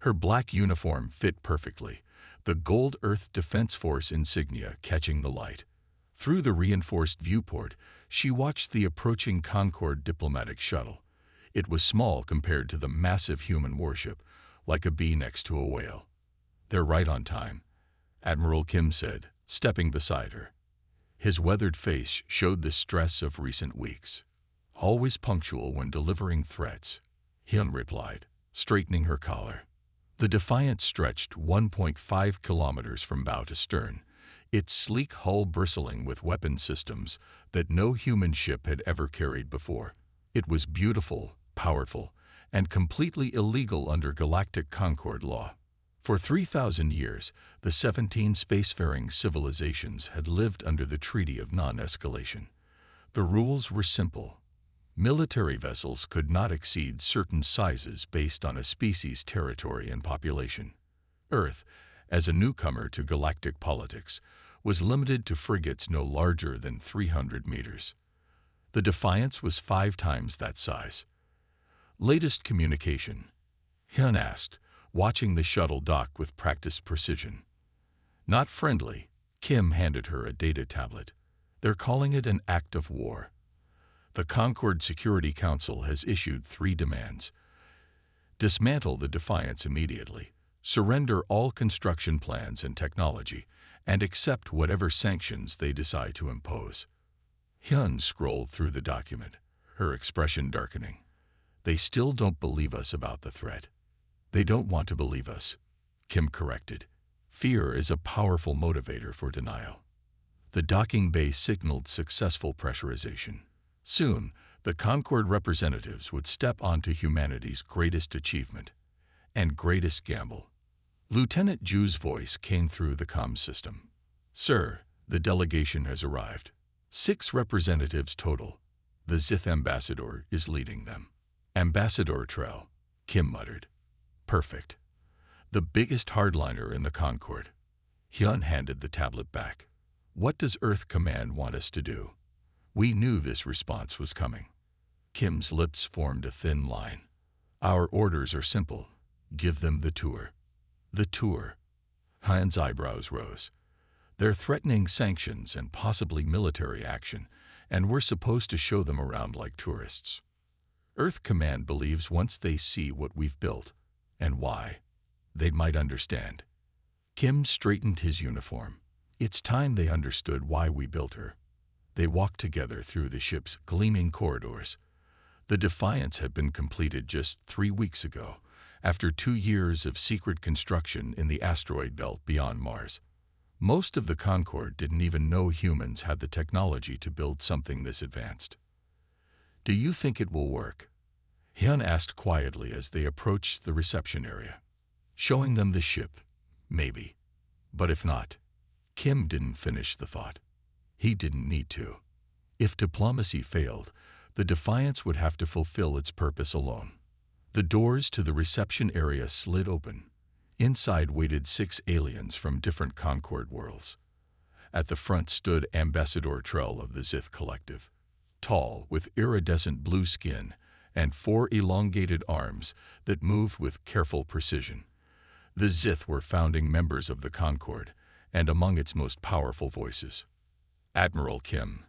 Her black uniform fit perfectly, the gold Earth Defense Force insignia catching the light. Through the reinforced viewport, she watched the approaching Concorde diplomatic shuttle. It was small compared to the massive human warship, like a bee next to a whale. "They're right on time," Admiral Kim said, stepping beside her. His weathered face showed the stress of recent weeks. "Always punctual when delivering threats," Hyun replied, straightening her collar. The Defiant stretched 1.5 kilometers from bow to stern, its sleek hull bristling with weapon systems that no human ship had ever carried before. It was beautiful, powerful, and completely illegal under Galactic Concorde law. For 3,000 years, the 17 spacefaring civilizations had lived under the Treaty of Non-Escalation. The rules were simple. Military vessels could not exceed certain sizes based on a species' territory and population. Earth, as a newcomer to galactic politics, was limited to frigates no larger than 300 meters. The Defiance was 5 times that size. "Latest communication?" Hyun asked, watching the shuttle dock with practiced precision. "Not friendly," Kim handed her a data tablet. "They're calling it an act of war. The Concorde Security Council has issued 3 demands. Dismantle the Defiance immediately, surrender all construction plans and technology, and accept whatever sanctions they decide to impose." Hyun scrolled through the document, her expression darkening. "They still don't believe us about the threat." "They don't want to believe us," Kim corrected. "Fear is a powerful motivator for denial." The docking bay signaled successful pressurization. Soon, the Concorde representatives would step onto humanity's greatest achievement and greatest gamble. Lieutenant Ju's voice came through the comm system. "Sir, the delegation has arrived. 6 representatives total. The Zith ambassador is leading them." "Ambassador Trell," Kim muttered. "Perfect. The biggest hardliner in the Concorde." Hyun handed the tablet back. "What does Earth Command want us to do?" We knew this response was coming. Kim's lips formed a thin line. "Our orders are simple. Give them the tour." "The tour?" Hyun's eyebrows rose. "They're threatening sanctions and possibly military action, and we're supposed to show them around like tourists. Earth Command believes once they see what we've built, and why, they might understand." Kim straightened his uniform. "It's time they understood why we built her." They walked together through the ship's gleaming corridors. The Defiance had been completed just 3 weeks ago, after 2 years of secret construction in the asteroid belt beyond Mars. Most of the Concorde didn't even know humans had the technology to build something this advanced. "Do you think it will work?" Hyun asked quietly as they approached the reception area. "Showing them the ship, maybe. But if not..." Kim didn't finish the thought. He didn't need to. If diplomacy failed, the Defiance would have to fulfill its purpose alone. The doors to the reception area slid open. Inside waited 6 aliens from different Concorde worlds. At the front stood Ambassador Trell of the Zith Collective. Tall, with iridescent blue skin and 4 elongated arms that moved with careful precision. The Zith were founding members of the Concorde, and among its most powerful voices. Admiral Kim.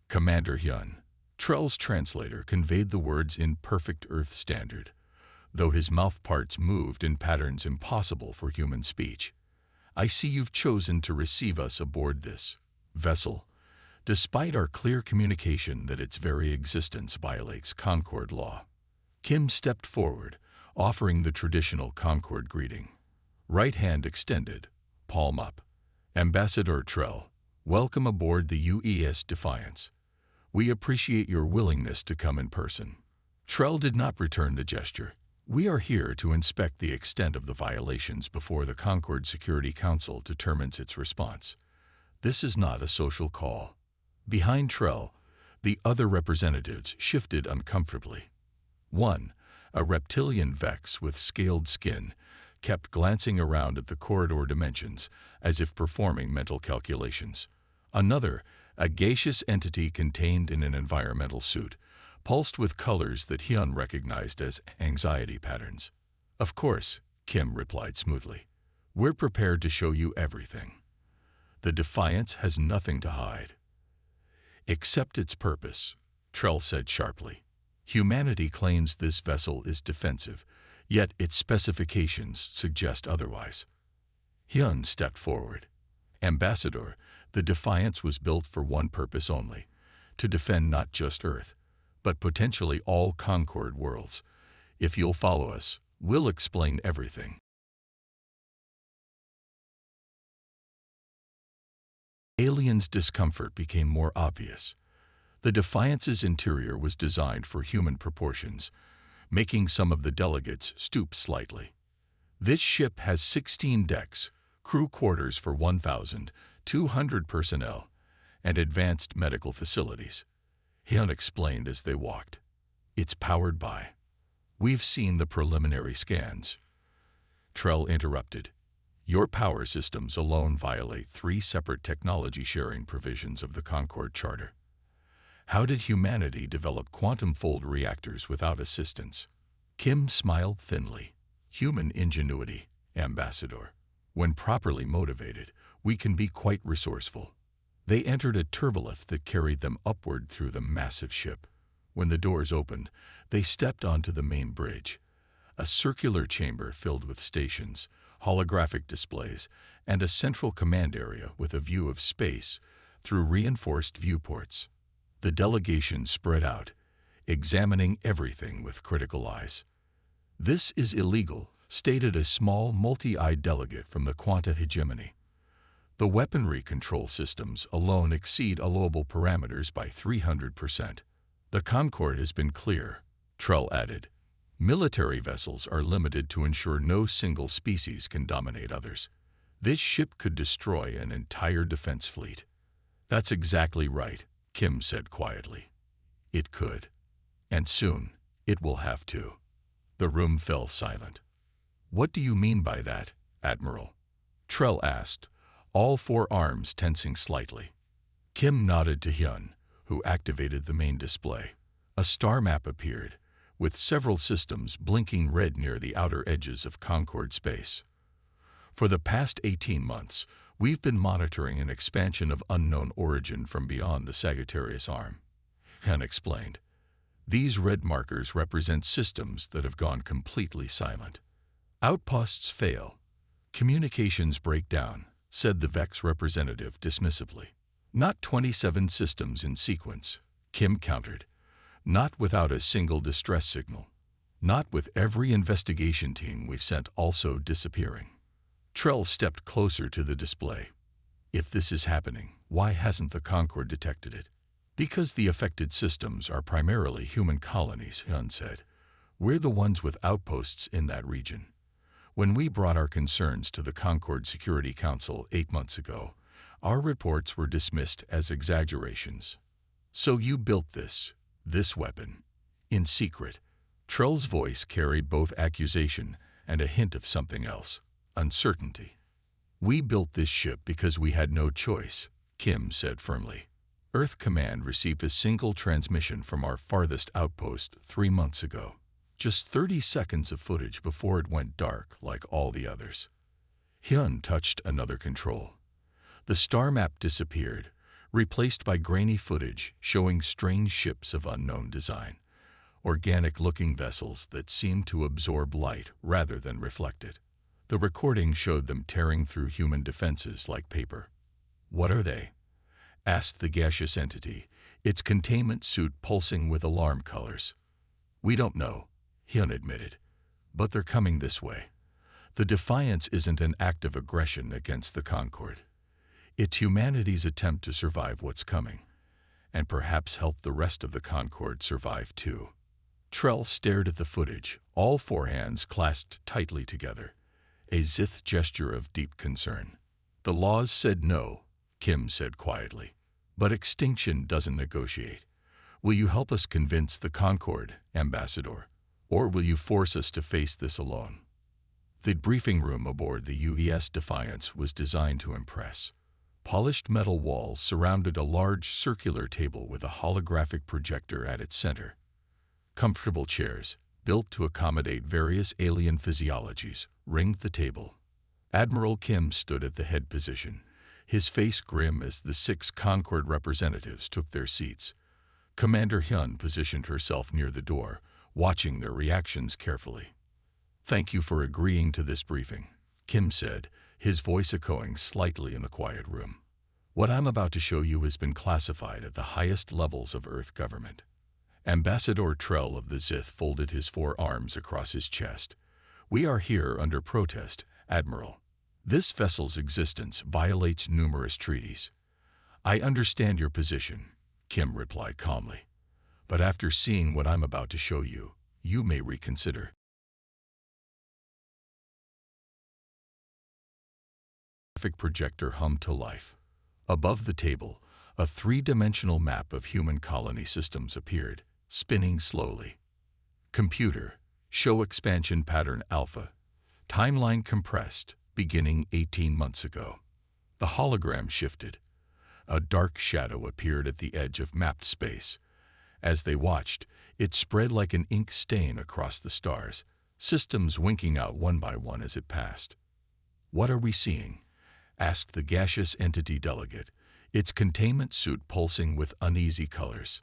Commander Hyun. Trell's translator conveyed the words in perfect Earth standard, though his mouth parts moved in patterns impossible for human speech. "I see you've chosen to receive us aboard this vessel, despite our clear communication that its very existence violates Concorde law." Kim stepped forward, offering the traditional Concorde greeting. Right hand extended, palm up. "Ambassador Trell, welcome aboard the UES Defiance. We appreciate your willingness to come in person." Trell did not return the gesture. "We are here to inspect the extent of the violations before the Concorde Security Council determines its response. This is not a social call." Behind Trell, the other representatives shifted uncomfortably. One, a reptilian Vex with scaled skin, kept glancing around at the corridor dimensions as if performing mental calculations. Another, a gaseous entity contained in an environmental suit, pulsed with colors that Hyun recognized as anxiety patterns. Of course, Kim replied smoothly. "We're prepared to show you everything. The Defiance has nothing to hide." "Except its purpose," Trell said sharply. "Humanity claims this vessel is defensive, yet its specifications suggest otherwise." Hyun stepped forward. "Ambassador, the Defiance was built for one purpose only, to defend not just Earth, but potentially all Concord worlds. If you'll follow us, we'll explain everything." Aliens' discomfort became more obvious. The Defiance's interior was designed for human proportions, making some of the delegates stoop slightly. "This ship has 16 decks, crew quarters for 1,200 personnel, and advanced medical facilities," Hyun explained as they walked. "It's powered by—" "We've seen the preliminary scans," Trell interrupted. "Your power systems alone violate 3 separate technology-sharing provisions of the Concord Charter. How did humanity develop quantum-fold reactors without assistance?" Kim smiled thinly. "Human ingenuity, Ambassador. When properly motivated, we can be quite resourceful." They entered a turbolift that carried them upward through the massive ship. When the doors opened, they stepped onto the main bridge, a circular chamber filled with stations, holographic displays, and a central command area with a view of space through reinforced viewports. The delegation spread out, examining everything with critical eyes. "This is illegal," stated a small, multi-eyed delegate from the Quanta hegemony. "The weaponry control systems alone exceed allowable parameters by 300%. "The Concord has been clear," Trell added. "Military vessels are limited to ensure no single species can dominate others. This ship could destroy an entire defense fleet." "That's exactly right," Kim said quietly. "It could. And soon, it will have to." The room fell silent. "What do you mean by that, Admiral?" Trell asked, all 4 arms tensing slightly. Kim nodded to Hyun, who activated the main display. A star map appeared, with several systems blinking red near the outer edges of Concord space. "For the past 18 months, we've been monitoring an expansion of unknown origin from beyond the Sagittarius arm," Hyun explained. "These red markers represent systems that have gone completely silent. Outposts fail. Communications break down," said the Vex representative dismissively. "Not 27 systems in sequence," Kim countered. "Not without a single distress signal. Not with every investigation team we've sent also disappearing." Trell stepped closer to the display. "If this is happening, why hasn't the Concord detected it?" "Because the affected systems are primarily human colonies," Hyun said. "We're the ones with outposts in that region. When we brought our concerns to the Concord Security Council 8 months ago, our reports were dismissed as exaggerations." "So you built this weapon, in secret?" Trell's voice carried both accusation and a hint of something else, uncertainty. "We built this ship because we had no choice," Kim said firmly. "Earth Command received a single transmission from our farthest outpost 3 months ago. Just 30 seconds of footage before it went dark like all the others." Hyun touched another control. The star map disappeared, replaced by grainy footage showing strange ships of unknown design, organic-looking vessels that seemed to absorb light rather than reflect it. The recording showed them tearing through human defenses like paper. "What are they?" asked the gaseous entity, its containment suit pulsing with alarm colors. "We don't know," Hyun admitted, "but they're coming this way. The Defiance isn't an act of aggression against the Concord. It's humanity's attempt to survive what's coming, and perhaps help the rest of the Concord survive too." Trell stared at the footage, all 4 hands clasped tightly together, a zith gesture of deep concern. "The laws said no," Kim said quietly, "but extinction doesn't negotiate. Will you help us convince the Concord, Ambassador, or will you force us to face this alone?" The briefing room aboard the UES Defiance was designed to impress. Polished metal walls surrounded a large circular table with a holographic projector at its center. Comfortable chairs, built to accommodate various alien physiologies, ringed the table. Admiral Kim stood at the head position, his face grim as the 6 Concord representatives took their seats. Commander Hyun positioned herself near the door, watching their reactions carefully. "Thank you for agreeing to this briefing," Kim said, his voice echoing slightly in the quiet room. "What I'm about to show you has been classified at the highest levels of Earth government." Ambassador Trell of the Zith folded his 4 arms across his chest. "We are here under protest, Admiral. This vessel's existence violates numerous treaties." "I understand your position," Kim replied calmly. "But after seeing what I'm about to show you, you may reconsider." The graphic projector hummed to life. Above the table, a 3-dimensional map of human colony systems appeared, spinning slowly. "Computer, show expansion pattern alpha. Timeline compressed, beginning 18 months ago." The hologram shifted. A dark shadow appeared at the edge of mapped space. As they watched, it spread like an ink stain across the stars, systems winking out one by one as it passed. "What are we seeing?" asked the gaseous entity delegate, its containment suit pulsing with uneasy colors.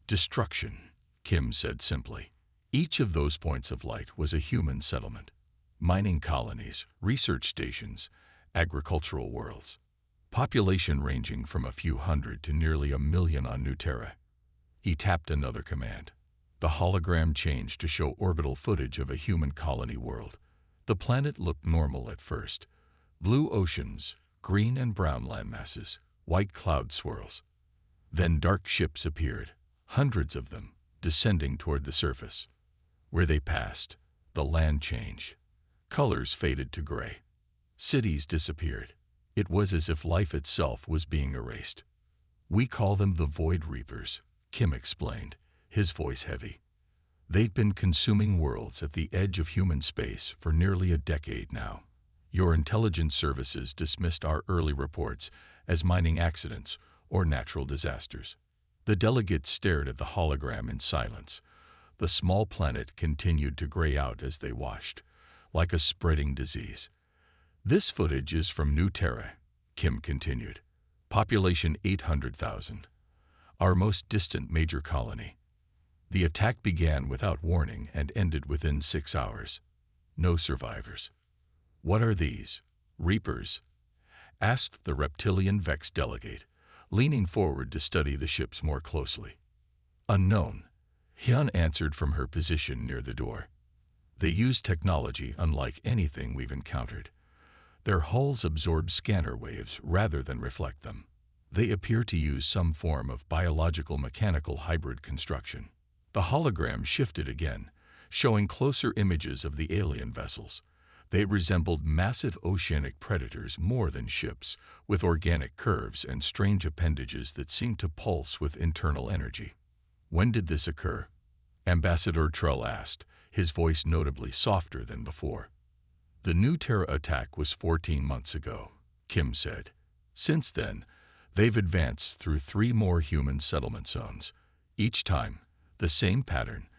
"Destruction," Kim said simply. Each of those points of light was a human settlement. Mining colonies, research stations, agricultural worlds. Population ranging from a few hundred to nearly 1 million on New Terra. He tapped another command. The hologram changed to show orbital footage of a human colony world. The planet looked normal at first. Blue oceans, green and brown landmasses, white cloud swirls. Then dark ships appeared, hundreds of them, descending toward the surface. Where they passed, the land changed. Colors faded to gray. Cities disappeared. It was as if life itself was being erased. "We call them the Void Reapers," Kim explained, his voice heavy. "They've been consuming worlds at the edge of human space for nearly a decade now. Your intelligence services dismissed our early reports as mining accidents or natural disasters." The delegates stared at the hologram in silence. The small planet continued to gray out as they watched, like a spreading disease. "This footage is from New Terra," Kim continued. "Population 800,000. Our most distant major colony. The attack began without warning and ended within 6 hours. No survivors." "What are these? Reapers?" asked the reptilian Vex delegate, leaning forward to study the ships more closely. "Unknown," Hyun answered from her position near the door. "They use technology unlike anything we've encountered. Their hulls absorb scanner waves rather than reflect them. They appear to use some form of biological-mechanical hybrid construction." The hologram shifted again, showing closer images of the alien vessels. They resembled massive oceanic predators more than ships, with organic curves and strange appendages that seemed to pulse with internal energy. "When did this occur?" Ambassador Trull asked, his voice notably softer than before. "The New Terra attack was 14 months ago," Kim said. "Since then, they've advanced through 3 more human settlement zones. Each time, the same pattern.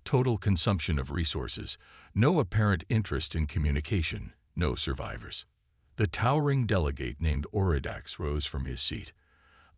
Total consumption of resources, no apparent interest in communication, no survivors." The towering delegate named Auridax rose from his seat.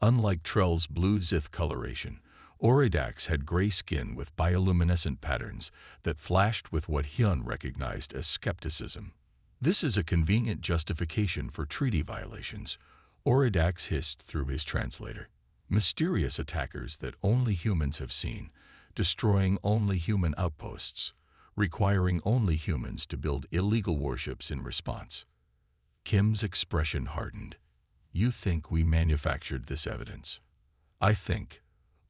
Unlike Trell's blue Zith coloration, Auridax had gray skin with bioluminescent patterns that flashed with what Hyun recognized as skepticism. "This is a convenient justification for treaty violations," Auridax hissed through his translator. "Mysterious attackers that only humans have seen, destroying only human outposts, requiring only humans to build illegal warships in response." Kim's expression hardened. "You think we manufactured this evidence?" "I think,"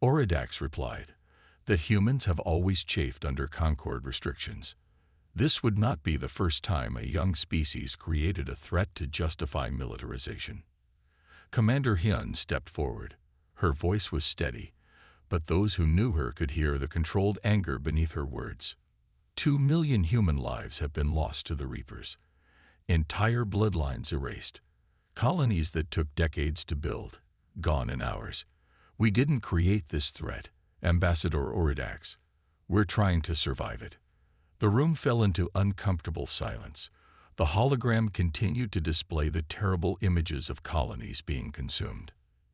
Auridax replied, "that humans have always chafed under Concord restrictions. This would not be the first time a young species created a threat to justify militarization." Commander Hyun stepped forward. Her voice was steady, but those who knew her could hear the controlled anger beneath her words. 2 million human lives have been lost to the Reapers. Entire bloodlines erased. Colonies that took decades to build, gone in hours. We didn't create this threat, Ambassador Auridax. We're trying to survive it." The room fell into uncomfortable silence. The hologram continued to display the terrible images of colonies being consumed.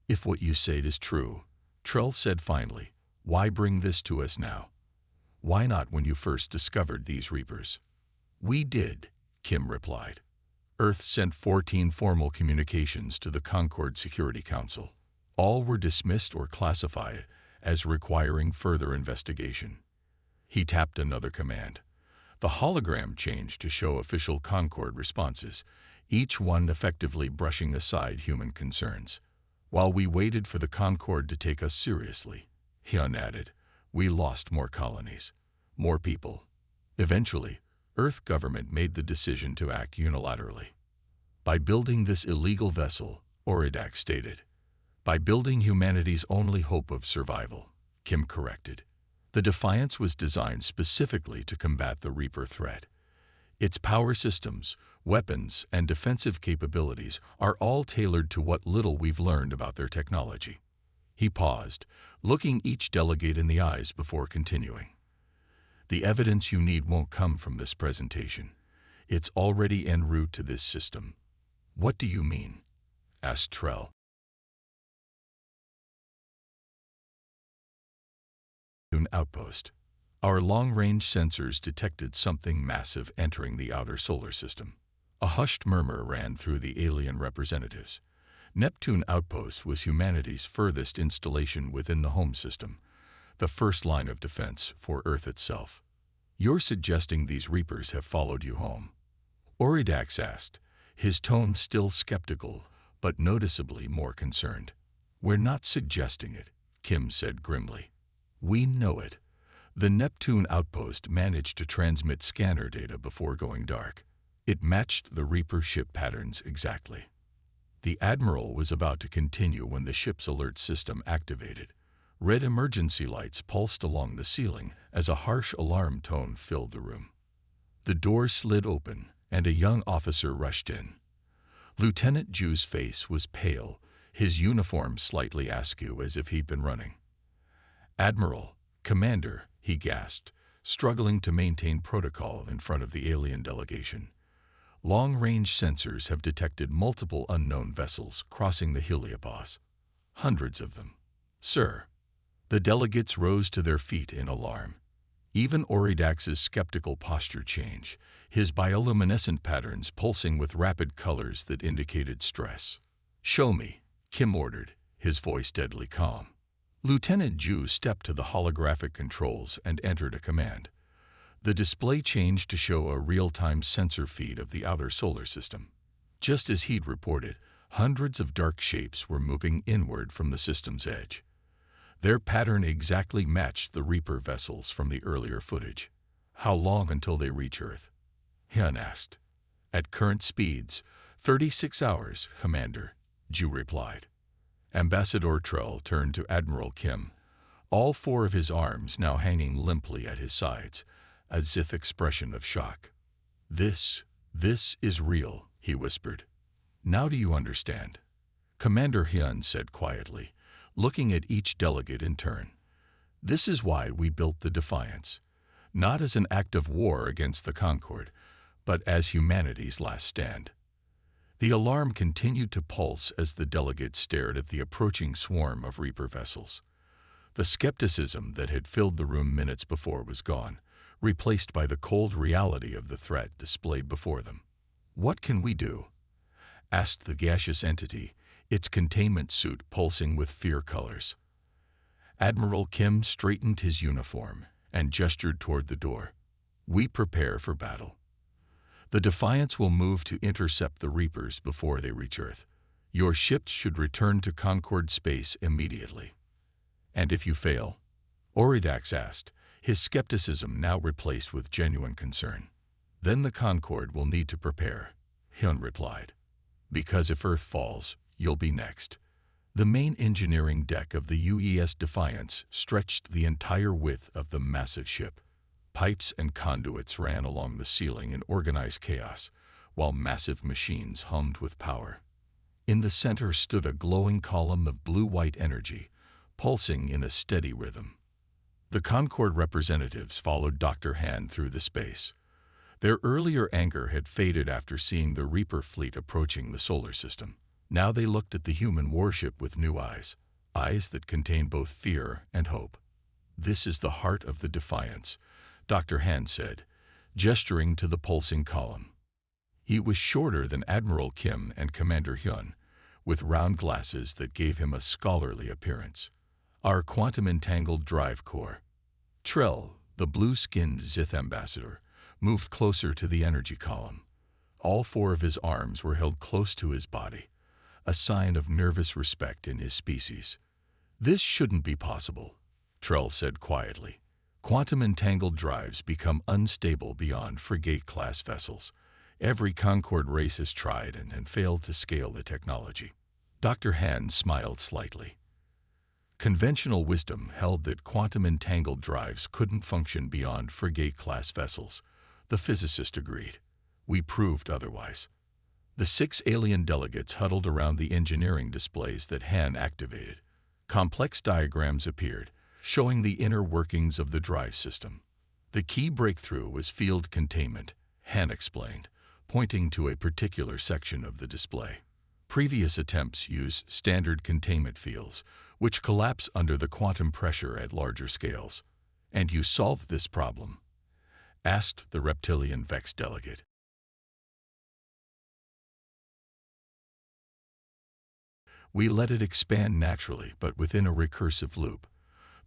"If what you say is true," Trell said finally, "why bring this to us now? Why not when you first discovered these Reapers?" "We did," Kim replied. "Earth sent 14 formal communications to the Concord Security Council. All were dismissed or classified as requiring further investigation." He tapped another command. The hologram changed to show official Concord responses, each one effectively brushing aside human concerns. "While we waited for the Concord to take us seriously," Hyun added, "we lost more colonies, more people. Eventually, Earth government made the decision to act unilaterally. By building this illegal vessel," Oridak stated. "By building humanity's only hope of survival," Kim corrected. "The Defiance was designed specifically to combat the Reaper threat. Its power systems, weapons, and defensive capabilities are all tailored to what little we've learned about their technology." He paused, looking each delegate in the eyes before continuing. "The evidence you need won't come from this presentation. It's already en route to this system." "What do you mean?" asked Trell. Outpost. Our long-range sensors detected something massive entering the outer solar system. A hushed murmur ran through the alien representatives. Neptune Outpost was humanity's furthest installation within the home system, the first line of defense for Earth itself. "You're suggesting these Reapers have followed you home?" Oridax asked, his tone still skeptical, but noticeably more concerned. "We're not suggesting it," Kim said grimly. "We know it. The Neptune Outpost managed to transmit scanner data before going dark. It matched the Reaper ship patterns exactly." The Admiral was about to continue when the ship's alert system activated. Red emergency lights pulsed along the ceiling as a harsh alarm tone filled the room. The door slid open, and a young officer rushed in. Lieutenant Ju's face was pale, his uniform slightly askew as if he'd been running. "Admiral, Commander," he gasped, struggling to maintain protocol in front of the alien delegation. "Long-range sensors have detected multiple unknown vessels crossing the heliopause. Hundreds of them." "Sir." The delegates rose to their feet in alarm. Even Oridax's skeptical posture changed, his bioluminescent patterns pulsing with rapid colors that indicated stress. "Show me," Kim ordered, his voice deadly calm. Lieutenant Ju stepped to the holographic controls and entered a command. The display changed to show a real-time sensor feed of the outer solar system. Just as he'd reported, hundreds of dark shapes were moving inward from the system's edge. Their pattern exactly matched the Reaper vessels from the earlier footage. "How long until they reach Earth?" Hyun asked. "At current speeds, 36 hours, Commander," Ju replied. Ambassador Trell turned to Admiral Kim, all four of his arms now hanging limply at his sides, a zith expression of shock. This is real," he whispered. "Now do you understand?" Commander Hyun said quietly, looking at each delegate in turn. "This is why we built the Defiance, not as an act of war against the Concord, but as humanity's last stand." The alarm continued to pulse as the delegates stared at the approaching swarm of Reaper vessels. The skepticism that had filled the room minutes before was gone, replaced by the cold reality of the threat displayed before them. "What can we do?" asked the gaseous entity, its containment suit pulsing with fear colors. Admiral Kim straightened his uniform and gestured toward the door. "We prepare for battle. The Defiance will move to intercept the Reapers before they reach Earth. Your ships should return to Concord space immediately." "And if you fail?" Oridax asked, his skepticism now replaced with genuine concern. "Then the Concord will need to prepare," Hyun replied. "Because if Earth falls, you'll be next." The main engineering deck of the UES Defiance stretched the entire width of the massive ship. Pipes and conduits ran along the ceiling in organized chaos, while massive machines hummed with power. In the center stood a glowing column of blue-white energy, pulsing in a steady rhythm. The Concord representatives followed Dr. Han through the space. Their earlier anger had faded after seeing the Reaper fleet approaching the solar system. Now they looked at the human warship with new eyes, eyes that contained both fear and hope. "This is the heart of the Defiance," Dr. Han said, gesturing to the pulsing column. He was shorter than Admiral Kim and Commander Hyun, with round glasses that gave him a scholarly appearance. "Our quantum-entangled drive core." Trell, the blue-skinned Zith ambassador, moved closer to the energy column. All four of his arms were held close to his body, a sign of nervous respect in his species. "This shouldn't be possible," Trell said quietly. "Quantum-entangled drives become unstable beyond frigate-class vessels. Every Concorde race has tried and failed to scale the technology." Dr. Han smiled slightly. Conventional wisdom held that quantum-entangled drives couldn't function beyond frigate-class vessels. The physicist agreed. "We proved otherwise." The 6 alien delegates huddled around the engineering displays that Han activated. Complex diagrams appeared, showing the inner workings of the drive system. "The key breakthrough was field containment," Han explained, pointing to a particular section of the display. "Previous attempts used standard containment fields, which collapse under the quantum pressure at larger scales." "And you solved this problem?" asked the reptilian Vex delegate. "We let it expand naturally, but within a recursive loop.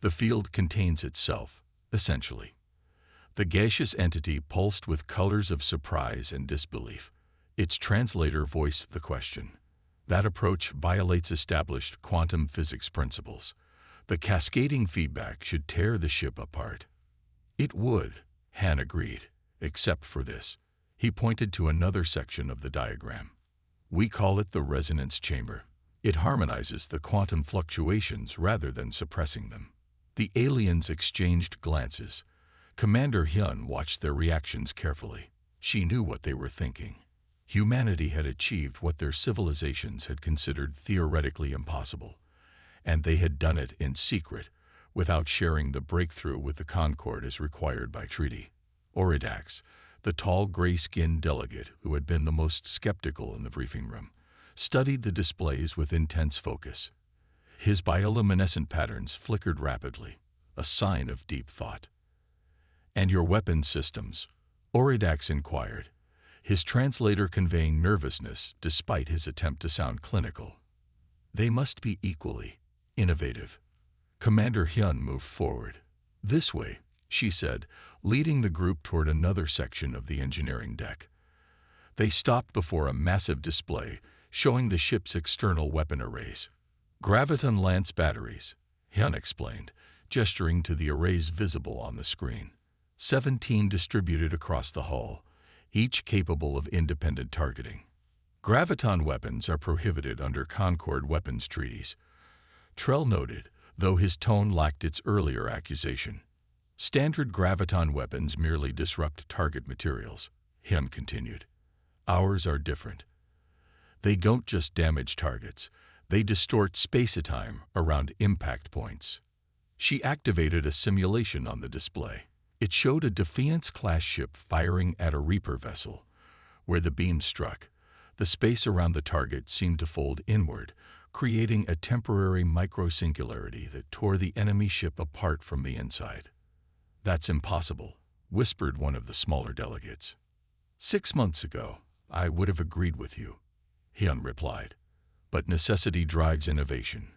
The field contains itself, essentially." The gaseous entity pulsed with colors of surprise and disbelief. Its translator voiced the question. "That approach violates established quantum physics principles. The cascading feedback should tear the ship apart." "It would," Han agreed, "except for this." He pointed to another section of the diagram. "We call it the resonance chamber. It harmonizes the quantum fluctuations rather than suppressing them." The aliens exchanged glances. Commander Hyun watched their reactions carefully. She knew what they were thinking. Humanity had achieved what their civilizations had considered theoretically impossible, and they had done it in secret, without sharing the breakthrough with the Concorde as required by treaty. Oridax, the tall gray-skinned delegate who had been the most skeptical in the briefing room, studied the displays with intense focus. His bioluminescent patterns flickered rapidly, a sign of deep thought. "And your weapon systems?" Oridax inquired, his translator conveying nervousness despite his attempt to sound clinical. "They must be equally innovative." Commander Hyun moved forward. "This way," she said, leading the group toward another section of the engineering deck. They stopped before a massive display showing the ship's external weapon arrays. "Graviton Lance batteries," Hyun explained, gesturing to the arrays visible on the screen. 17 distributed across the hull, each capable of independent targeting. "Graviton weapons are prohibited under Concorde weapons treaties," Trell noted, though his tone lacked its earlier accusation. "Standard graviton weapons merely disrupt target materials," Hyun continued. "Ours are different. They don't just damage targets, they distort space-time around impact points." She activated a simulation on the display. It showed a Defiance-class ship firing at a Reaper vessel. Where the beam struck, the space around the target seemed to fold inward, creating a temporary micro-singularity that tore the enemy ship apart from the inside. "That's impossible," whispered one of the smaller delegates. "6 months ago, I would have agreed with you," Hyun replied. "But necessity drives innovation.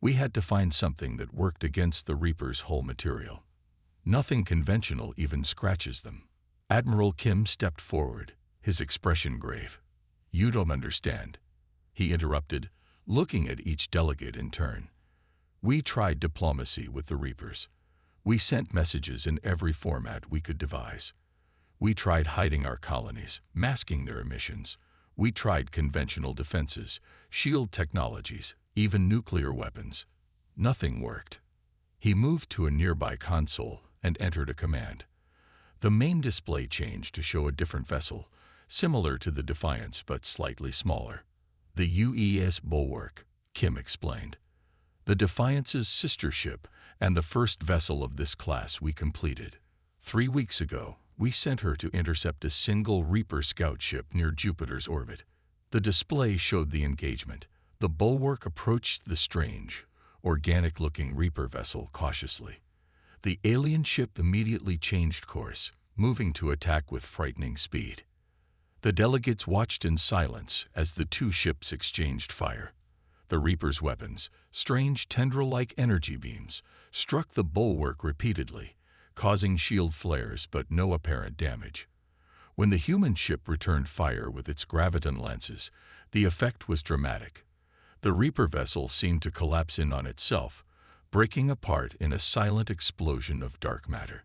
We had to find something that worked against the Reaper's hull material. Nothing conventional even scratches them." Admiral Kim stepped forward, his expression grave. "You don't understand," he interrupted, looking at each delegate in turn. "We tried diplomacy with the Reapers. We sent messages in every format we could devise. We tried hiding our colonies, masking their emissions. We tried conventional defenses, shield technologies, even nuclear weapons. Nothing worked." He moved to a nearby console and entered a command. The main display changed to show a different vessel, similar to the Defiance but slightly smaller. "The UES Bulwark," Kim explained. the Defiance's sister ship and the first vessel of this class we completed. 3 weeks ago, we sent her to intercept a single Reaper scout ship near Jupiter's orbit. The display showed the engagement. The bulwark approached the strange, organic-looking Reaper vessel cautiously. The alien ship immediately changed course, moving to attack with frightening speed. The delegates watched in silence as the two ships exchanged fire. The Reaper's weapons, strange tendril-like energy beams, struck the bulwark repeatedly, causing shield flares but no apparent damage. When the human ship returned fire with its graviton lenses, the effect was dramatic. The Reaper vessel seemed to collapse in on itself, breaking apart in a silent explosion of dark matter.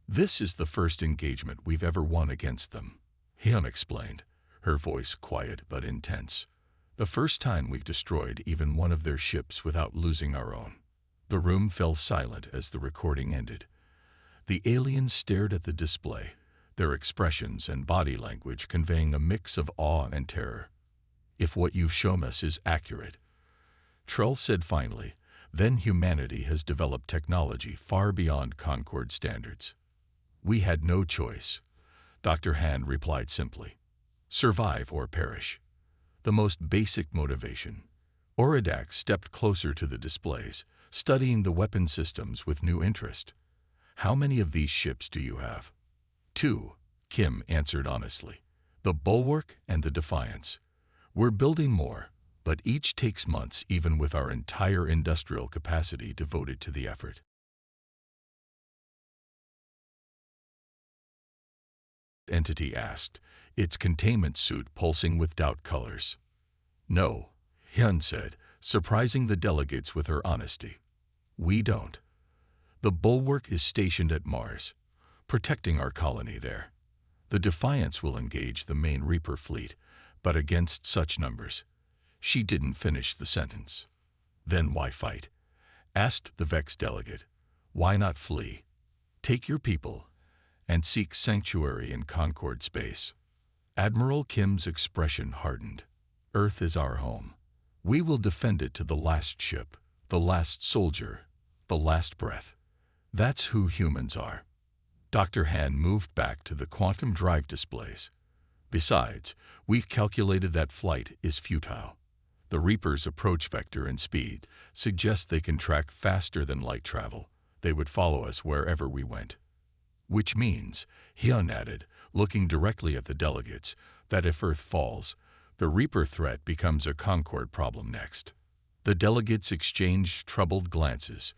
"This is the first engagement we've ever won against them," Hyun explained, her voice quiet but intense. "The first time we've destroyed even one of their ships without losing our own." The room fell silent as the recording ended. The aliens stared at the display, their expressions and body language conveying a mix of awe and terror. "If what you've shown us is accurate," Trull said finally, "then humanity has developed technology far beyond Concord standards." "We had no choice," Dr. Hand replied simply. "Survive or perish." The most basic motivation. Oridax stepped closer to the displays, studying the weapon systems with new interest. "How many of these ships do you have?" "2, Kim answered honestly. "The Bulwark and the Defiance. We're building more, but each takes months even with our entire industrial capacity devoted to the effort." Entity asked, its containment suit pulsing with doubt colors. "No," Hyun said, surprising the delegates with her honesty. "We don't. The Bulwark is stationed at Mars, protecting our colony there. The Defiance will engage the main Reaper fleet, but against such numbers." She didn't finish the sentence. "Then why fight?" asked the Vex delegate. "Why not flee? Take your people and seek sanctuary in Concord space." Admiral Kim's expression hardened. "Earth is our home. We will defend it to the last ship, the last soldier, the last breath. That's who humans are." Dr. Han moved back to the quantum drive displays. "Besides, we've calculated that flight is futile. The Reaper's approach vector and speed suggest they can track faster than light travel. They would follow us wherever we went." "Which means," Hyun added, looking directly at the delegates, "that if Earth falls, the Reaper threat becomes a Concord problem next." The delegates exchanged troubled glances.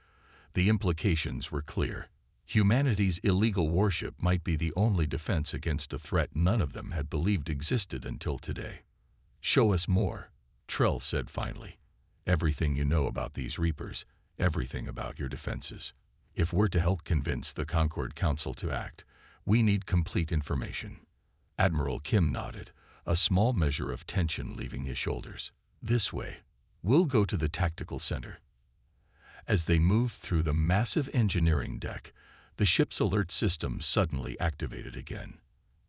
The implications were clear. Humanity's illegal warship might be the only defense against a threat none of them had believed existed until today. "Show us more," Trell said finally. "Everything you know about these Reapers, everything about your defenses. If we're to help convince the Concord Council to act, we need complete information." Admiral Kim nodded, a small measure of tension leaving his shoulders. "This way. We'll go to the tactical center." As they moved through the massive engineering deck, the ship's alert system suddenly activated again.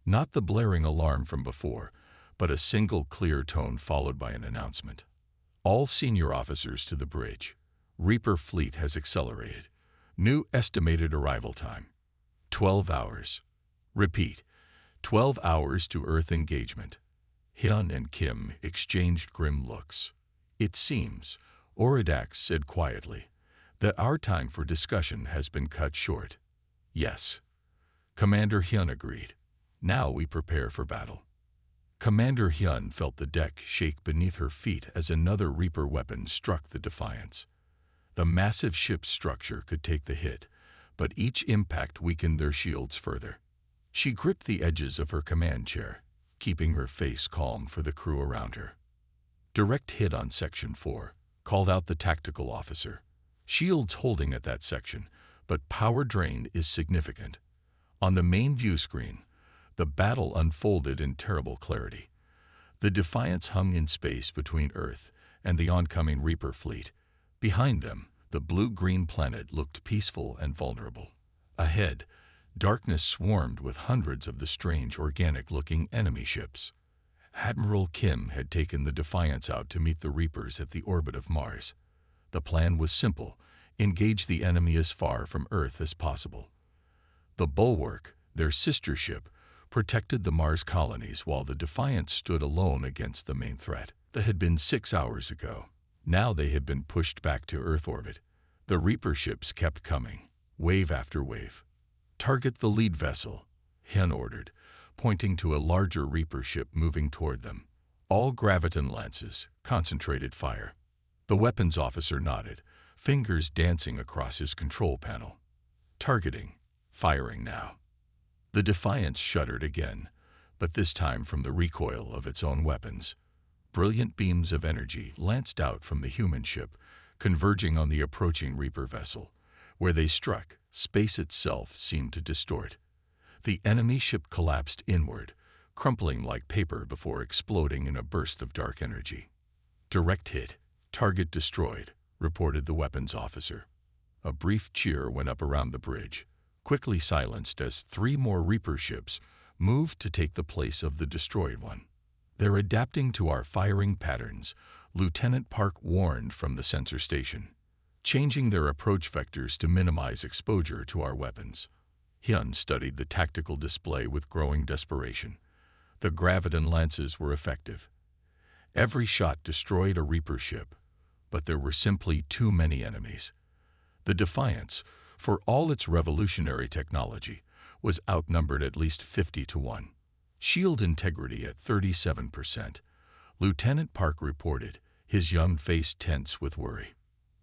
Not the blaring alarm from before, but a single clear tone followed by an announcement. "All senior officers to the bridge. Reaper fleet has accelerated. New estimated arrival time: 12 hours. Repeat, 12 hours to Earth engagement." Hyun and Kim exchanged grim looks. "It seems," Oridax said quietly, "that our time for discussion has been cut short." "Yes," Commander Hyun agreed. "Now we prepare for battle." Commander Hyun felt the deck shake beneath her feet as another Reaper weapon struck the Defiance. The massive ship's structure could take the hit, but each impact weakened their shields further. She gripped the edges of her command chair, keeping her face calm for the crew around her. "Direct hit on Section 4, called out the tactical officer. "Shields holding at that section, but power drain is significant." On the main view screen, the battle unfolded in terrible clarity. The Defiance hung in space between Earth and the oncoming Reaper fleet. Behind them, the blue-green planet looked peaceful and vulnerable. Ahead, darkness swarmed with hundreds of the strange organic-looking enemy ships. Admiral Kim had taken the Defiance out to meet the Reapers at the orbit of Mars. The plan was simple: engage the enemy as far from Earth as possible. The Bulwark, their sister ship, protected the Mars colonies while the Defiant stood alone against the main threat. That had been 6 hours ago. Now they had been pushed back to Earth orbit. The Reaper ships kept coming, wave after wave. "Target the lead vessel," Hyun ordered, pointing to a larger Reaper ship moving toward them. "All graviton lances, concentrated fire." The weapons officer nodded, fingers dancing across his control panel. "Targeting, firing now." The Defiance shuddered again, but this time from the recoil of its own weapons. Brilliant beams of energy lanced out from the human ship, converging on the approaching Reaper vessel. Where they struck, space itself seemed to distort. The enemy ship collapsed inward, crumpling like paper before exploding in a burst of dark energy. "Direct hit, target destroyed," reported the weapons officer. A brief cheer went up around the bridge, quickly silenced as 3 more Reaper ships moved to take the place of the destroyed one. "They're adapting to our firing patterns," Lieutenant Park warned from the sensor station, "changing their approach vectors to minimize exposure to our weapons." Hyun studied the tactical display with growing desperation. The graviton lances were effective. Every shot destroyed a Reaper ship, but there were simply too many enemies. The Defiance, for all its revolutionary technology, was outnumbered at least 50 to 1. Shield integrity at 37%. Lieutenant Park reported, his young face tense with worry.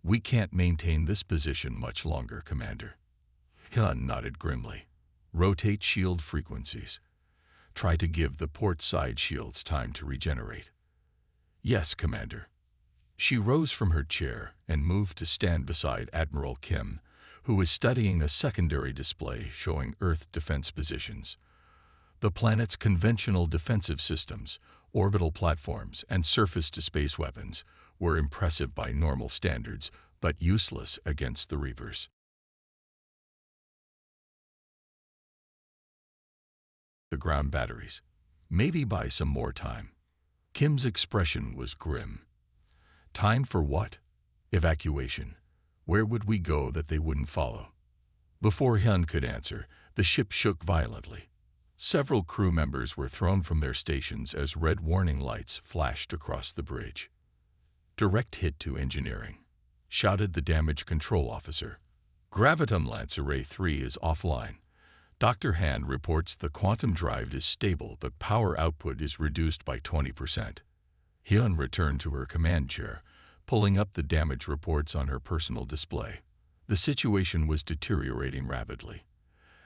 "We can't maintain this position much longer, Commander." Hyun nodded grimly. "Rotate shield frequencies. Try to give the port side shields time to regenerate." "Yes, Commander." She rose from her chair and moved to stand beside Admiral Kim, who was studying a secondary display showing Earth defense positions. The planet's conventional defensive systems, orbital platforms, and surface-to-space weapons were impressive by normal standards, but useless against the Reapers. The ground batteries. Maybe buy some more time. Kim's expression was grim. Time for what? Evacuation. Where would we go that they wouldn't follow? Before Hyun could answer, the ship shook violently. Several crew members were thrown from their stations as red warning lights flashed across the bridge. "Direct hit to engineering," shouted the damage control officer. "Graviton Lance Array 3 is offline. Dr. Hand reports the quantum drive is stable, but power output is reduced by 20%. Hyun returned to her command chair, pulling up the damage reports on her personal display. The situation was deteriorating rapidly.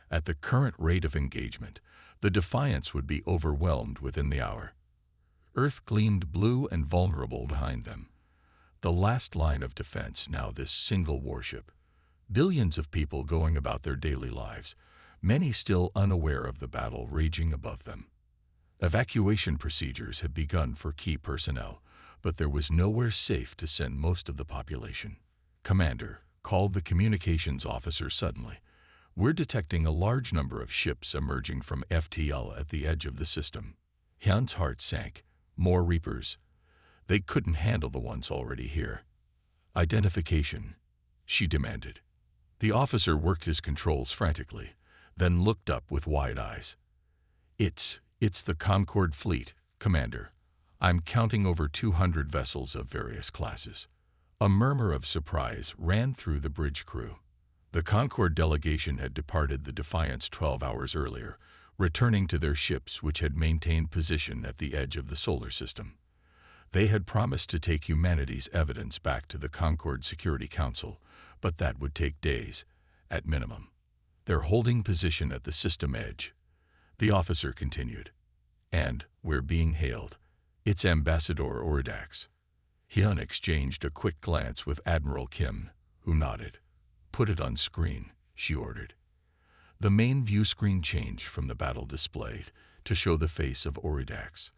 At the current rate of engagement, the Defiance would be overwhelmed within the hour. Earth gleamed blue and vulnerable behind them. The last line of defense, now this single warship. Billions of people going about their daily lives, many still unaware of the battle raging above them. Evacuation procedures had begun for key personnel, but there was nowhere safe to send most of the population. "Commander," called the communications officer suddenly, "we're detecting a large number of ships emerging from FTL at the edge of the system." Hyun's heart sank. More Reapers. They couldn't handle the ones already here. "Identification," she demanded. The officer worked his controls frantically, then looked up with wide eyes. It's the Concorde fleet, Commander. I'm counting over 200 vessels of various classes." A murmur of surprise ran through the bridge crew. The Concorde delegation had departed the Defiance 12 hours earlier, returning to their ships which had maintained position at the edge of the solar system. They had promised to take humanity's evidence back to the Concorde Security Council, but that would take days, at minimum. "They're holding position at the system edge," the officer continued. "And we're being hailed. It's Ambassador Oridax." Hyun exchanged a quick glance with Admiral Kim, who nodded. "Put it on screen," she ordered. The main view screen changed from the battle displayed to show the face of Oridax.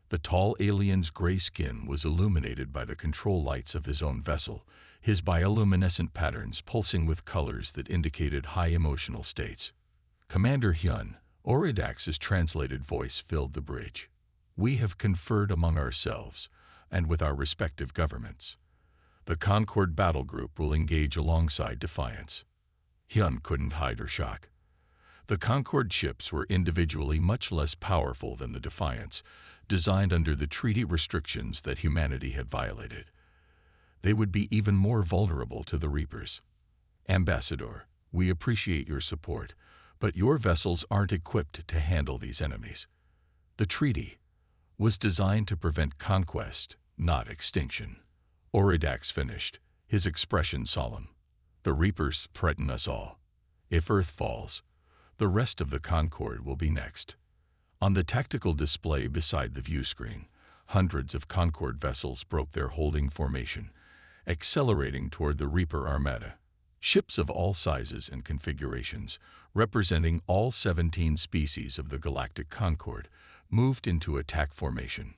The tall alien's gray skin was illuminated by the control lights of his own vessel, his bioluminescent patterns pulsing with colors that indicated high emotional states. "Commander Hyun," Oridax's translated voice filled the bridge. "We have conferred among ourselves and with our respective governments. The Concord battle group will engage alongside Defiance. Hyun couldn't hide her shock. The Concord ships were individually much less powerful than the Defiance, designed under the treaty restrictions that humanity had violated. They would be even more vulnerable to the Reapers. Ambassador, we appreciate your support, but your vessels aren't equipped to handle these enemies. The treaty was designed to prevent conquest, not extinction. Oridax finished, his expression solemn. The Reapers threaten us all. If Earth falls, the rest of the Concord will be next. On the tactical display beside the view screen, hundreds of Concord vessels broke their holding formation, accelerating toward the Reaper Armada. Ships of all sizes and configurations, representing all 17 species of the Galactic Concord, moved into attack formation.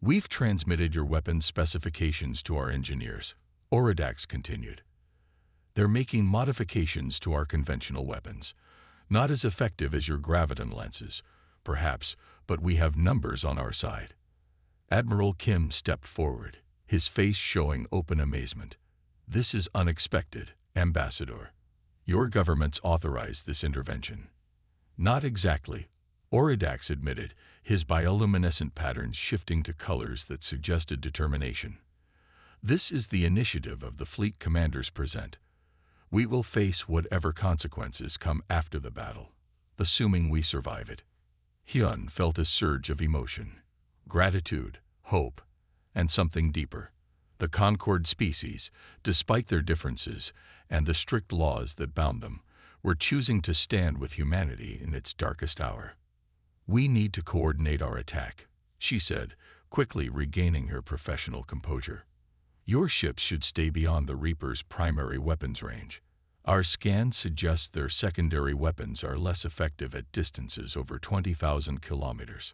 We've transmitted your weapons specifications to our engineers, Oridax continued. They're making modifications to our conventional weapons. Not as effective as your graviton lenses, perhaps, but we have numbers on our side. Admiral Kim stepped forward, his face showing open amazement. This is unexpected, Ambassador. Your government's authorized this intervention. Not exactly, Oridax admitted, his bioluminescent patterns shifting to colors that suggested determination. This is the initiative of the fleet commanders present. We will face whatever consequences come after the battle, assuming we survive it. Hyun felt a surge of emotion, gratitude, hope, and something deeper. The Concord species, despite their differences and the strict laws that bound them, were choosing to stand with humanity in its darkest hour. We need to coordinate our attack, she said, quickly regaining her professional composure. Your ships should stay beyond the Reaper's primary weapons range. Our scans suggest their secondary weapons are less effective at distances over 20,000 kilometers.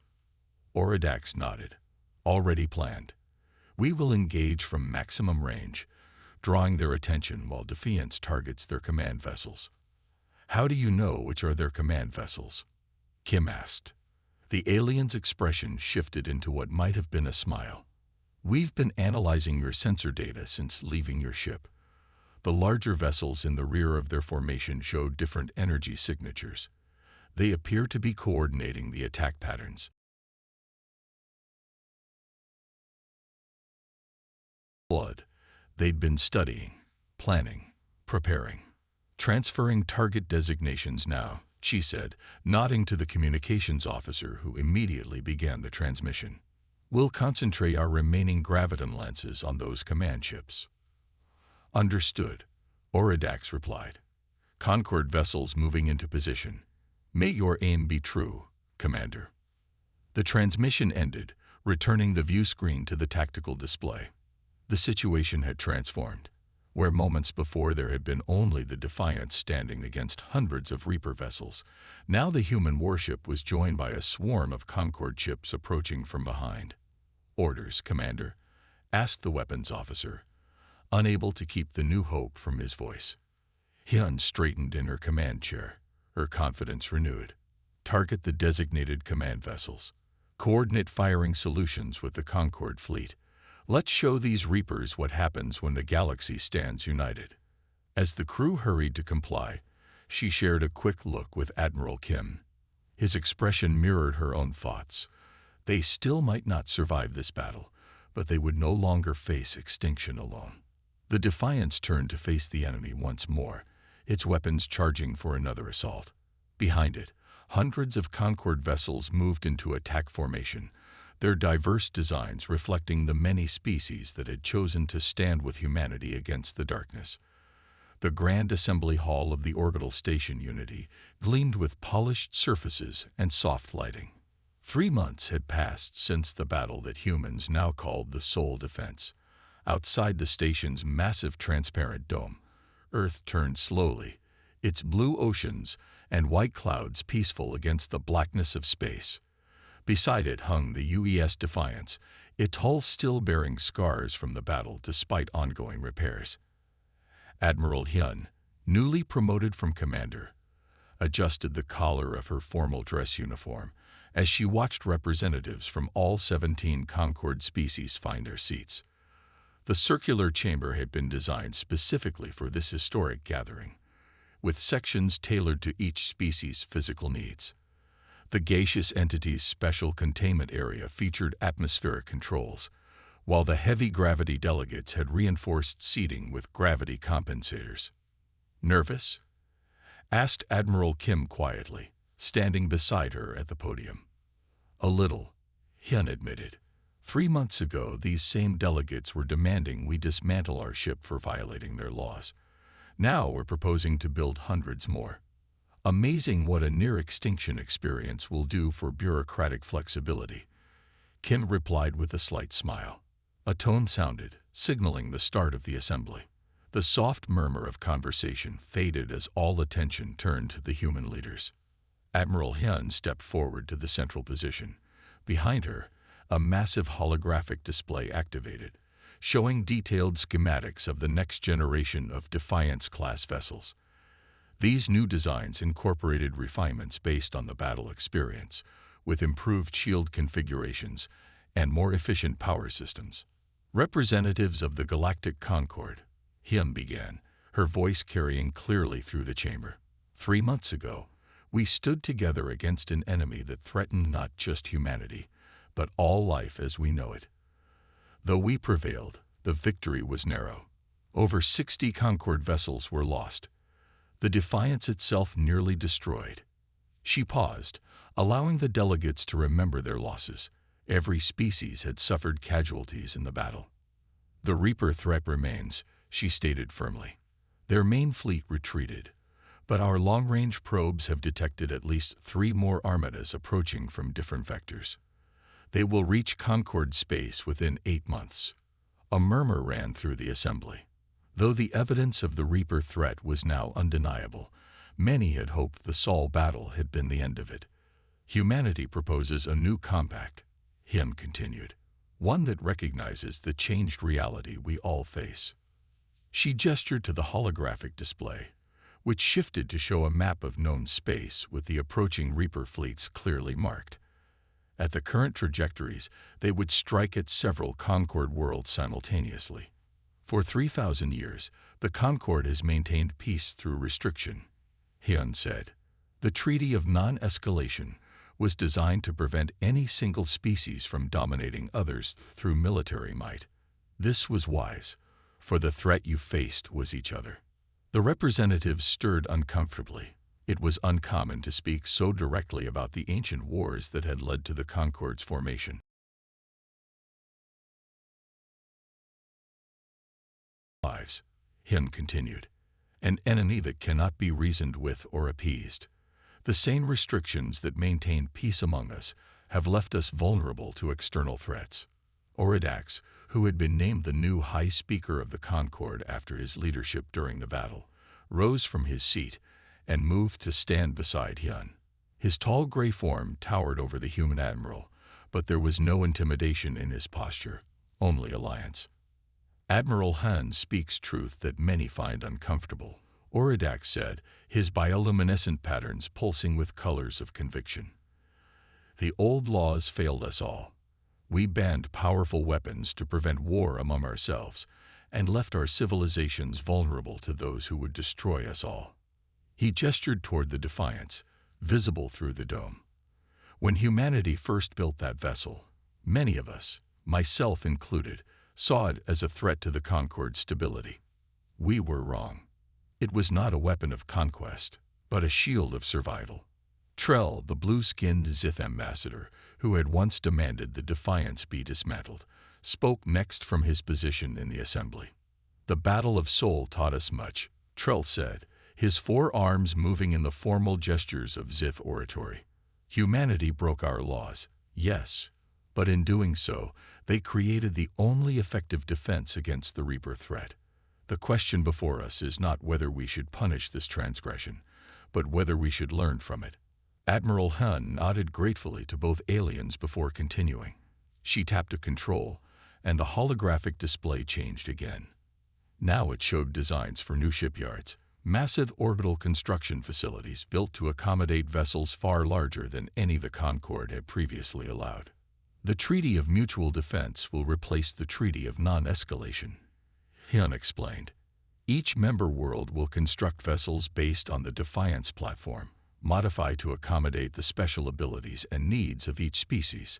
Oridax nodded. Already planned. We will engage from maximum range, drawing their attention while Defiance targets their command vessels. How do you know which are their command vessels? Kim asked. The alien's expression shifted into what might have been a smile. We've been analyzing your sensor data since leaving your ship. The larger vessels in the rear of their formation show different energy signatures. They appear to be coordinating the attack patterns. Blood. They'd been studying, planning, preparing, transferring target designations now, she said, nodding to the communications officer who immediately began the transmission. We'll concentrate our remaining graviton lenses on those command ships. Understood, Oridax replied. Concord vessels moving into position. May your aim be true, Commander. The transmission ended, returning the view screen to the tactical display. The situation had transformed. Where moments before there had been only the Defiance standing against hundreds of Reaper vessels, now the human warship was joined by a swarm of Concord ships approaching from behind. Orders, Commander, asked the weapons officer, unable to keep the new hope from his voice. Hyun straightened in her command chair, her confidence renewed. Target the designated command vessels. Coordinate firing solutions with the Concord fleet. Let's show these Reapers what happens when the galaxy stands united. As the crew hurried to comply, she shared a quick look with Admiral Kim. His expression mirrored her own thoughts. They still might not survive this battle, but they would no longer face extinction alone. The Defiance turned to face the enemy once more, its weapons charging for another assault. Behind it, hundreds of Concord vessels moved into attack formation, their diverse designs reflecting the many species that had chosen to stand with humanity against the darkness. The Grand Assembly Hall of the Orbital Station Unity gleamed with polished surfaces and soft lighting. 3 months had passed since the battle that humans now called the Soul Defense. Outside the station's massive transparent dome, Earth turned slowly, its blue oceans and white clouds peaceful against the blackness of space. Beside it hung the UES Defiance, its hull still bearing scars from the battle despite ongoing repairs. Admiral Hyun, newly promoted from commander, adjusted the collar of her formal dress uniform as she watched representatives from all 17 Concord species find their seats. The circular chamber had been designed specifically for this historic gathering, with sections tailored to each species' physical needs. The gaseous entity's special containment area featured atmospheric controls, while the heavy gravity delegates had reinforced seating with gravity compensators. "Nervous?" asked Admiral Kim quietly, standing beside her at the podium. "A little," Hyun admitted. 3 months ago, these same delegates were demanding we dismantle our ship for violating their laws. Now we're proposing to build hundreds more. Amazing what a near-extinction experience will do for bureaucratic flexibility," Kim replied with a slight smile. A tone sounded, signaling the start of the assembly. The soft murmur of conversation faded as all attention turned to the human leaders. Admiral Hyun stepped forward to the central position. Behind her, a massive holographic display activated, showing detailed schematics of the next generation of Defiance-class vessels. These new designs incorporated refinements based on the battle experience, with improved shield configurations and more efficient power systems. "Representatives of the Galactic Concord," Hyun began, her voice carrying clearly through the chamber. 3 months ago, we stood together against an enemy that threatened not just humanity, but all life as we know it. Though we prevailed, the victory was narrow. Over 60 Concord vessels were lost. The Defiance itself nearly destroyed. She paused, allowing the delegates to remember their losses. Every species had suffered casualties in the battle. "The Reaper threat remains," she stated firmly. "Their main fleet retreated, but our long-range probes have detected at least 3 more armadas approaching from different vectors. They will reach Concord space within 8 months. A murmur ran through the assembly. Though the evidence of the Reaper threat was now undeniable, many had hoped the Sol battle had been the end of it. "Humanity proposes a new compact," Hyun continued, "one that recognizes the changed reality we all face." She gestured to the holographic display, which shifted to show a map of known space with the approaching Reaper fleets clearly marked. At the current trajectories, they would strike at several Concord worlds simultaneously. "For 3,000 years, the Concord has maintained peace through restriction," Hyun said. "The Treaty of Non-Escalation was designed to prevent any single species from dominating others through military might. This was wise, for the threat you faced was each other." The representatives stirred uncomfortably. It was uncommon to speak so directly about the ancient wars that had led to the Concord's formation. "Lives," Hyun continued, "an enemy that cannot be reasoned with or appeased. The same restrictions that maintain peace among us have left us vulnerable to external threats." Oridax, who had been named the new High Speaker of the Concord after his leadership during the battle, rose from his seat and moved to stand beside Hyun. His tall gray form towered over the human admiral, but there was no intimidation in his posture, only alliance. "Admiral Hyun speaks truth that many find uncomfortable," Oridax said, his bioluminescent patterns pulsing with colors of conviction. "The old laws failed us all. We banned powerful weapons to prevent war among ourselves, and left our civilizations vulnerable to those who would destroy us all." He gestured toward the Defiance, visible through the dome. "When humanity first built that vessel, many of us, myself included, saw it as a threat to the Concord's stability. We were wrong. It was not a weapon of conquest, but a shield of survival." Trell, the blue-skinned Zith ambassador, who had once demanded the Defiance be dismantled, spoke next from his position in the assembly. "The Battle of Sol taught us much," Trell said, his 4 arms moving in the formal gestures of Zith oratory. "Humanity broke our laws, yes, but in doing so, they created the only effective defense against the Reaper threat. The question before us is not whether we should punish this transgression, but whether we should learn from it." Admiral Hyun nodded gratefully to both aliens before continuing. She tapped a control, and the holographic display changed again. Now it showed designs for new shipyards, massive orbital construction facilities built to accommodate vessels far larger than any the Concord had previously allowed. The Treaty of Mutual Defense will replace the Treaty of Non-Escalation, Hyun explained. Each member world will construct vessels based on the Defiance platform, modified to accommodate the special abilities and needs of each species.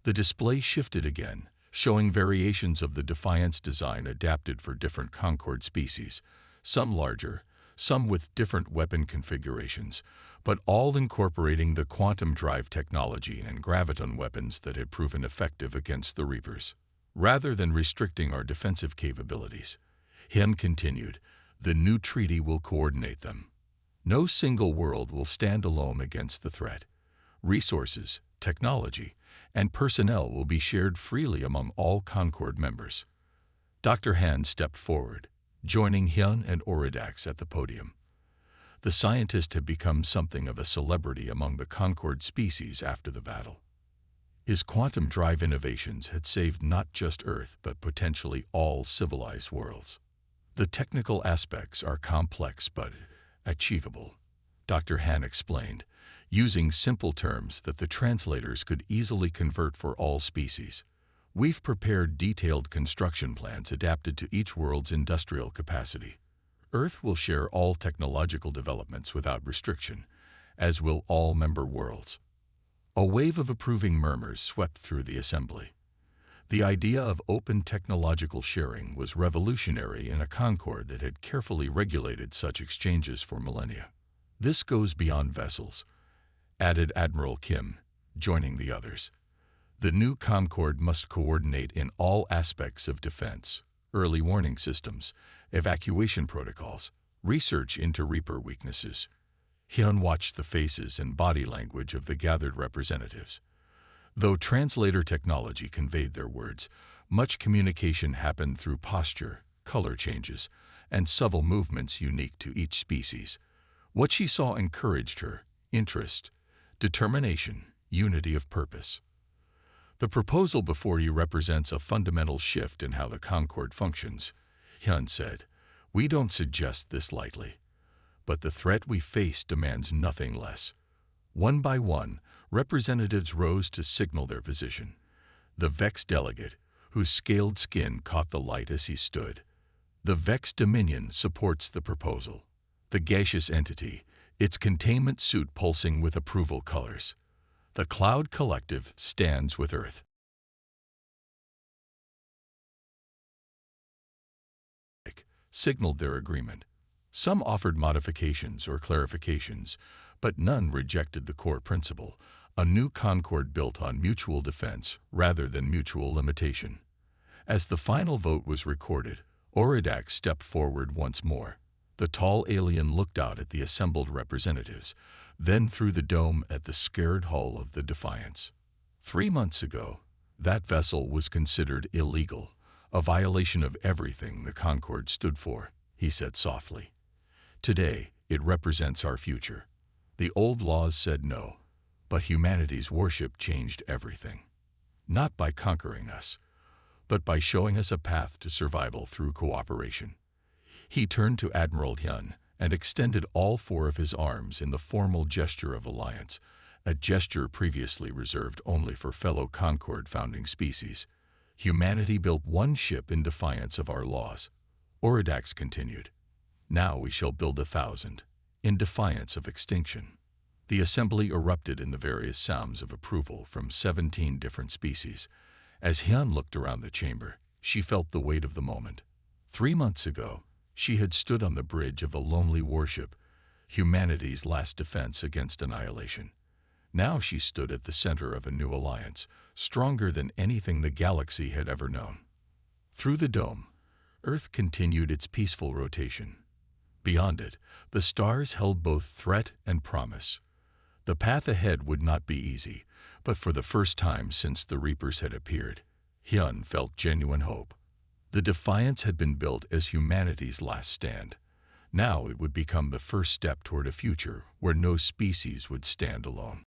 The display shifted again, showing variations of the Defiance design adapted for different Concord species, some larger, some with different weapon configurations, but all incorporating the quantum drive technology and graviton weapons that had proven effective against the Reapers. Rather than restricting our defensive capabilities, Hyun continued, the new treaty will coordinate them. No single world will stand alone against the threat. Resources, technology, and personnel will be shared freely among all Concord members. Dr. Han stepped forward, joining Hyun and Oridax at the podium. The scientist had become something of a celebrity among the Concord species after the battle. His quantum drive innovations had saved not just Earth but potentially all civilized worlds. The technical aspects are complex but achievable, Dr. Han explained, using simple terms that the translators could easily convert for all species. We've prepared detailed construction plans adapted to each world's industrial capacity. Earth will share all technological developments without restriction, as will all member worlds. A wave of approving murmurs swept through the assembly. The idea of open technological sharing was revolutionary in a Concord that had carefully regulated such exchanges for millennia. This goes beyond vessels, added Admiral Kim, joining the others. The new Concord must coordinate in all aspects of defense, early warning systems, evacuation protocols, research into Reaper weaknesses. Hyun watched the faces and body language of the gathered representatives. Though translator technology conveyed their words, much communication happened through posture, color changes, and subtle movements unique to each species. What she saw encouraged her interest, determination, unity of purpose. The proposal before you represents a fundamental shift in how the Concord functions, Hyun said. We don't suggest this lightly, but the threat we face demands nothing less. One by one, representatives rose to signal their position. The Vex delegate, whose scaled skin caught the light as he stood. The Vex Dominion supports the proposal. The gaseous entity, its containment suit pulsing with approval colors. The Cloud Collective stands with Earth. Signaled their agreement. Some offered modifications or clarifications, but none rejected the core principle, a new Concord built on mutual defense rather than mutual limitation. As the final vote was recorded, Oridax stepped forward once more. The tall alien looked out at the assembled representatives, then through the dome at the scared hull of the Defiance. 3 months ago, that vessel was considered illegal, a violation of everything the Concord stood for, he said softly. Today, it represents our future. The old laws said no, but humanity's warship changed everything. Not by conquering us, but by showing us a path to survival through cooperation. He turned to Admiral Hyun and extended all 4 of his arms in the formal gesture of alliance, a gesture previously reserved only for fellow Concord founding species. Humanity built one ship in defiance of our laws. Oridax continued. Now we shall build 1,000, in defiance of extinction. The assembly erupted in the various sounds of approval from 17 different species. As Hyun looked around the chamber, she felt the weight of the moment. 3 months ago, she had stood on the bridge of a lonely warship, humanity's last defense against annihilation. Now she stood at the center of a new alliance, stronger than anything the galaxy had ever known. Through the dome, Earth continued its peaceful rotation. Beyond it, the stars held both threat and promise. The path ahead would not be easy, but for the first time since the Reapers had appeared, Hyun felt genuine hope. The Defiance had been built as humanity's last stand. Now it would become the first step toward a future where no species would stand alone.